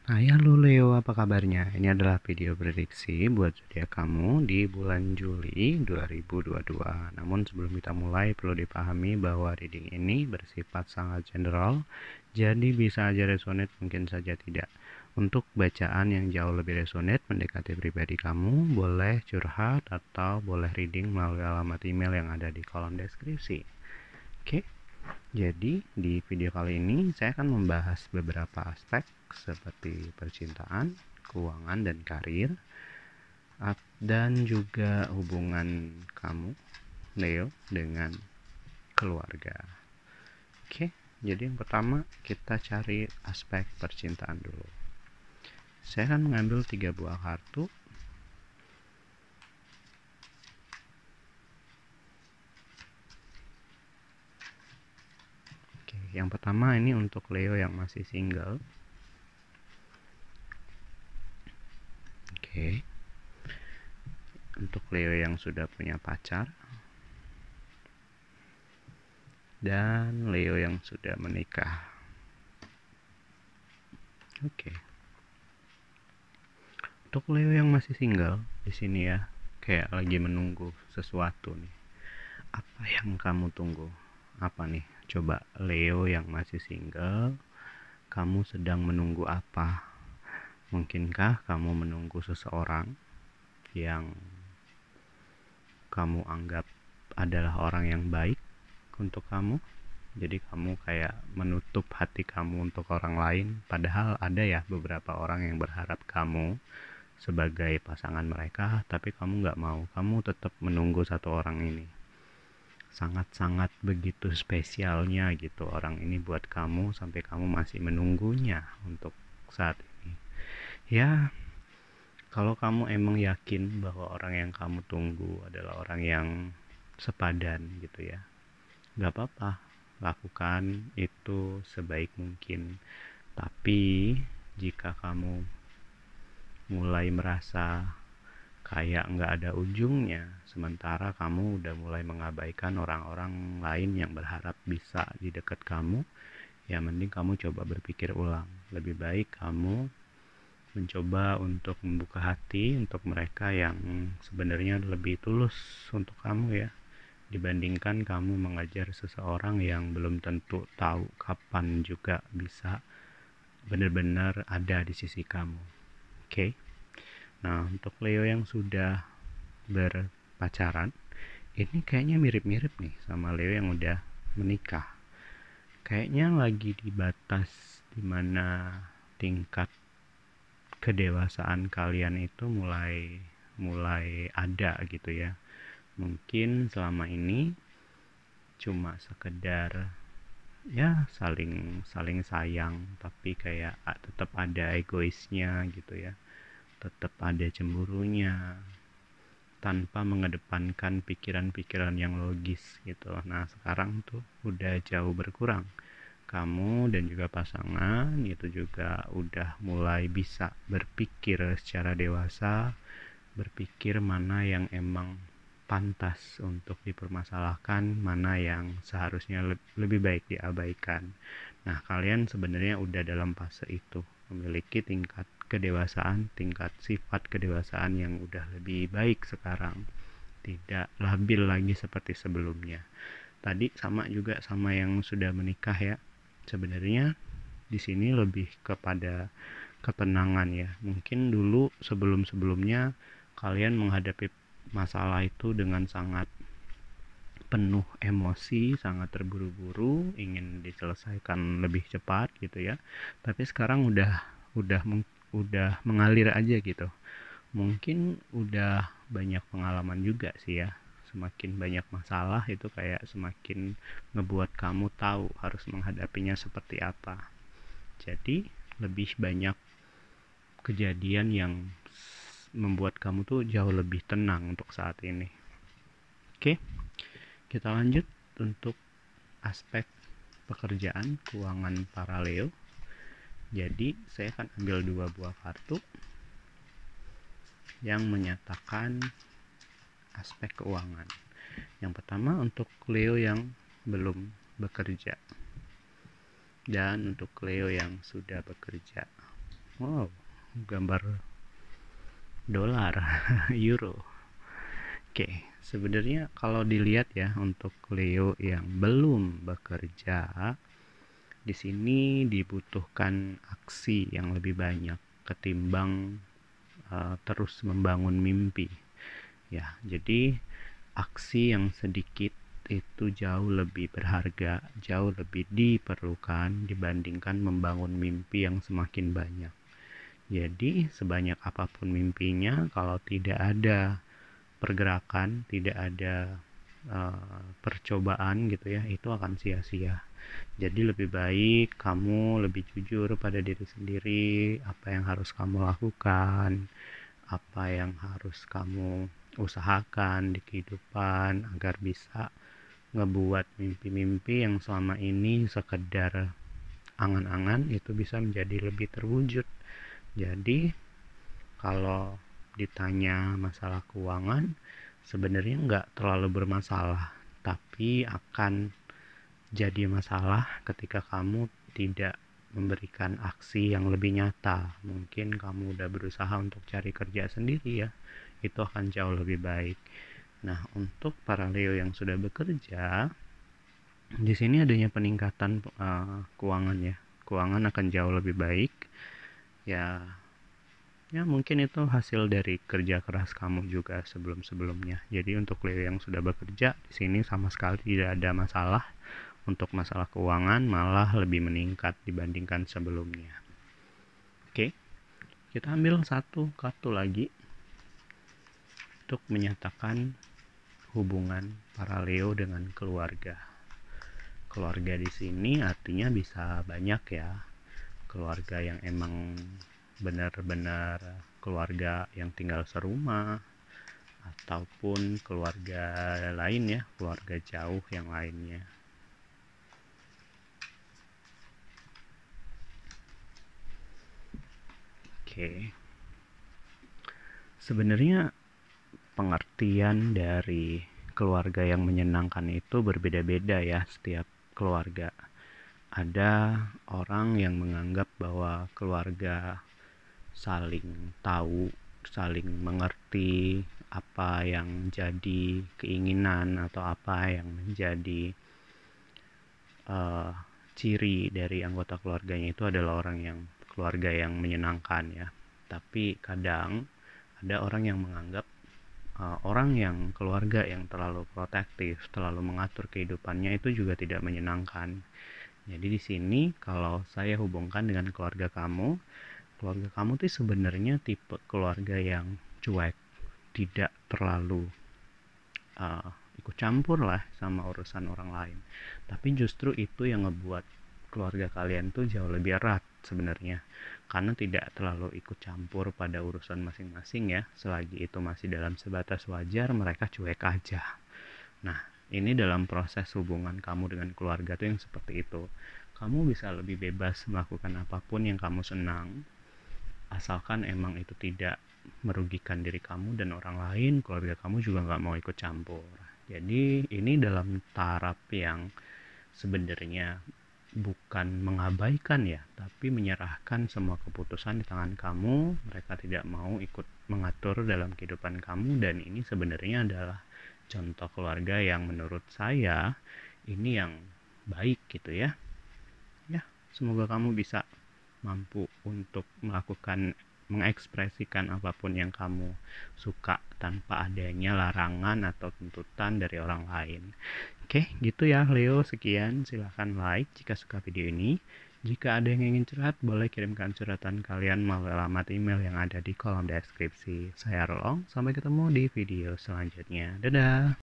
Hai halo Leo, apa kabarnya? Ini adalah video prediksi buat zodiak kamu di bulan Juli 2022. Namun sebelum kita mulai perlu dipahami bahwa reading ini bersifat sangat general, jadi bisa aja resonate, mungkin saja tidak. Untuk bacaan yang jauh lebih resonate mendekati pribadi kamu, boleh curhat atau boleh reading melalui alamat email yang ada di kolom deskripsi. Oke? Jadi di video kali ini saya akan membahas beberapa aspek seperti percintaan, keuangan dan karir, dan juga hubungan kamu, Leo, dengan keluarga. Oke, jadi yang pertama kita cari aspek percintaan dulu. Saya akan mengambil 3 buah kartu. Oke, yang pertama ini untuk Leo yang masih single. Oke. Untuk Leo yang sudah punya pacar dan Leo yang sudah menikah. Oke. Untuk Leo yang masih single di sini ya, kayak lagi menunggu sesuatu nih. Apa yang kamu tunggu? Apa nih? Coba Leo yang masih single, kamu sedang menunggu apa? Mungkinkah kamu menunggu seseorang yang kamu anggap adalah orang yang baik untuk kamu? Jadi kamu kayak menutup hati kamu untuk orang lain, padahal ada ya beberapa orang yang berharap kamu sebagai pasangan mereka, tapi kamu nggak mau, kamu tetap menunggu satu orang ini. Sangat-sangat begitu spesialnya gitu orang ini buat kamu sampai kamu masih menunggunya untuk saat ini. Ya, kalau kamu emang yakin bahwa orang yang kamu tunggu adalah orang yang sepadan gitu ya, nggak apa-apa, lakukan itu sebaik mungkin. Tapi jika kamu mulai merasa kayak nggak ada ujungnya, sementara kamu udah mulai mengabaikan orang-orang lain yang berharap bisa di dekat kamu, ya mending kamu coba berpikir ulang. Lebih baik kamu mencoba untuk membuka hati untuk mereka yang sebenarnya lebih tulus untuk kamu ya, dibandingkan kamu mengajar seseorang yang belum tentu tahu kapan juga bisa benar-benar ada di sisi kamu. Oke? Nah, untuk Leo yang sudah berpacaran, ini kayaknya mirip-mirip nih sama Leo yang udah menikah. Kayaknya lagi di batas dimana tingkat kedewasaan kalian itu mulai ada gitu ya. Mungkin selama ini cuma sekedar ya saling sayang, tapi kayak tetap ada egoisnya gitu ya, tetap ada cemburunya tanpa mengedepankan pikiran-pikiran yang logis gitu. Nah sekarang tuh udah jauh berkurang, kamu dan juga pasangan itu juga udah mulai bisa berpikir secara dewasa, berpikir mana yang emang pantas untuk dipermasalahkan, mana yang seharusnya lebih baik diabaikan. Nah, kalian sebenarnya udah dalam fase itu, memiliki tingkat kedewasaan, tingkat sifat kedewasaan yang udah lebih baik sekarang. Tidak labil lagi seperti sebelumnya. Tadi sama juga sama yang sudah menikah ya. Sebenarnya di sini lebih kepada ketenangan ya. Mungkin dulu sebelum-sebelumnya kalian menghadapi masalah itu dengan sangat penuh emosi, sangat terburu-buru, ingin diselesaikan lebih cepat gitu ya. Tapi sekarang udah udah mengalir aja gitu. Mungkin udah banyak pengalaman juga sih ya. Semakin banyak masalah itu kayak semakin ngebuat kamu tahu harus menghadapinya seperti apa. Jadi lebih banyak kejadian yang membuat kamu tuh jauh lebih tenang untuk saat ini. Oke, kita lanjut untuk aspek pekerjaan keuangan para Leo. Jadi saya akan ambil 2 buah kartu yang menyatakan aspek keuangan. Yang pertama untuk Leo yang belum bekerja, dan untuk Leo yang sudah bekerja. Wow, gambar dolar, euro. Oke, sebenarnya kalau dilihat ya untuk Leo yang belum bekerja, di sini dibutuhkan aksi yang lebih banyak ketimbang terus membangun mimpi. Ya, jadi aksi yang sedikit itu jauh lebih berharga, jauh lebih diperlukan dibandingkan membangun mimpi yang semakin banyak. Jadi, sebanyak apapun mimpinya, kalau tidak ada pergerakan, tidak ada percobaan gitu ya, itu akan sia-sia. Jadi lebih baik kamu lebih jujur pada diri sendiri, apa yang harus kamu lakukan, apa yang harus kamu usahakan di kehidupan agar bisa ngebuat mimpi-mimpi yang selama ini sekedar angan-angan itu bisa menjadi lebih terwujud. Jadi kalau ditanya masalah keuangan, sebenarnya nggak terlalu bermasalah, tapi akan jadi masalah ketika kamu tidak memberikan aksi yang lebih nyata. Mungkin kamu udah berusaha untuk cari kerja sendiri ya, itu akan jauh lebih baik. Nah, untuk para Leo yang sudah bekerja, di sini adanya peningkatan keuangan ya. Keuangan akan jauh lebih baik. Ya, mungkin itu hasil dari kerja keras kamu juga sebelum-sebelumnya. Jadi untuk Leo yang sudah bekerja di sini sama sekali tidak ada masalah. Untuk masalah keuangan malah lebih meningkat dibandingkan sebelumnya. Oke, kita ambil satu kartu lagi untuk menyatakan hubungan para Leo dengan keluarga. Keluarga di sini artinya bisa banyak ya. Keluarga yang emang benar-benar keluarga yang tinggal serumah, ataupun keluarga lain ya, keluarga jauh yang lainnya. Oke, sebenarnya pengertian dari keluarga yang menyenangkan itu berbeda-beda ya setiap keluarga. Ada orang yang menganggap bahwa keluarga saling tahu, saling mengerti apa yang jadi keinginan atau apa yang menjadi ciri dari anggota keluarganya itu adalah keluarga yang menyenangkan ya. Tapi kadang ada orang yang menganggap orang yang keluarga yang terlalu protektif, terlalu mengatur kehidupannya itu juga tidak menyenangkan. Jadi di sini kalau saya hubungkan dengan keluarga kamu tuh sebenarnya tipe keluarga yang cuek, tidak terlalu ikut campur lah sama urusan orang lain. Tapi justru itu yang ngebuat keluarga kalian tuh jauh lebih erat sebenarnya, karena tidak terlalu ikut campur pada urusan masing-masing ya. Selagi itu masih dalam sebatas wajar, mereka cuek aja. Nah, ini dalam proses hubungan kamu dengan keluarga tuh yang seperti itu. Kamu bisa lebih bebas melakukan apapun yang kamu senang, asalkan emang itu tidak merugikan diri kamu dan orang lain. Keluarga kamu juga nggak mau ikut campur. Jadi ini dalam taraf yang sebenarnya bukan mengabaikan ya, tapi menyerahkan semua keputusan di tangan kamu. Mereka tidak mau ikut mengatur dalam kehidupan kamu, dan ini sebenarnya adalah contoh keluarga yang menurut saya ini yang baik gitu ya. Ya, semoga kamu bisa mampu untuk mengekspresikan apapun yang kamu suka tanpa adanya larangan atau tuntutan dari orang lain. Oke, gitu ya Leo. Sekian, silahkan like jika suka video ini. Jika ada yang ingin curhat, boleh kirimkan curhatan kalian melalui alamat email yang ada di kolom deskripsi. Saya Rolong, sampai ketemu di video selanjutnya. Dadah!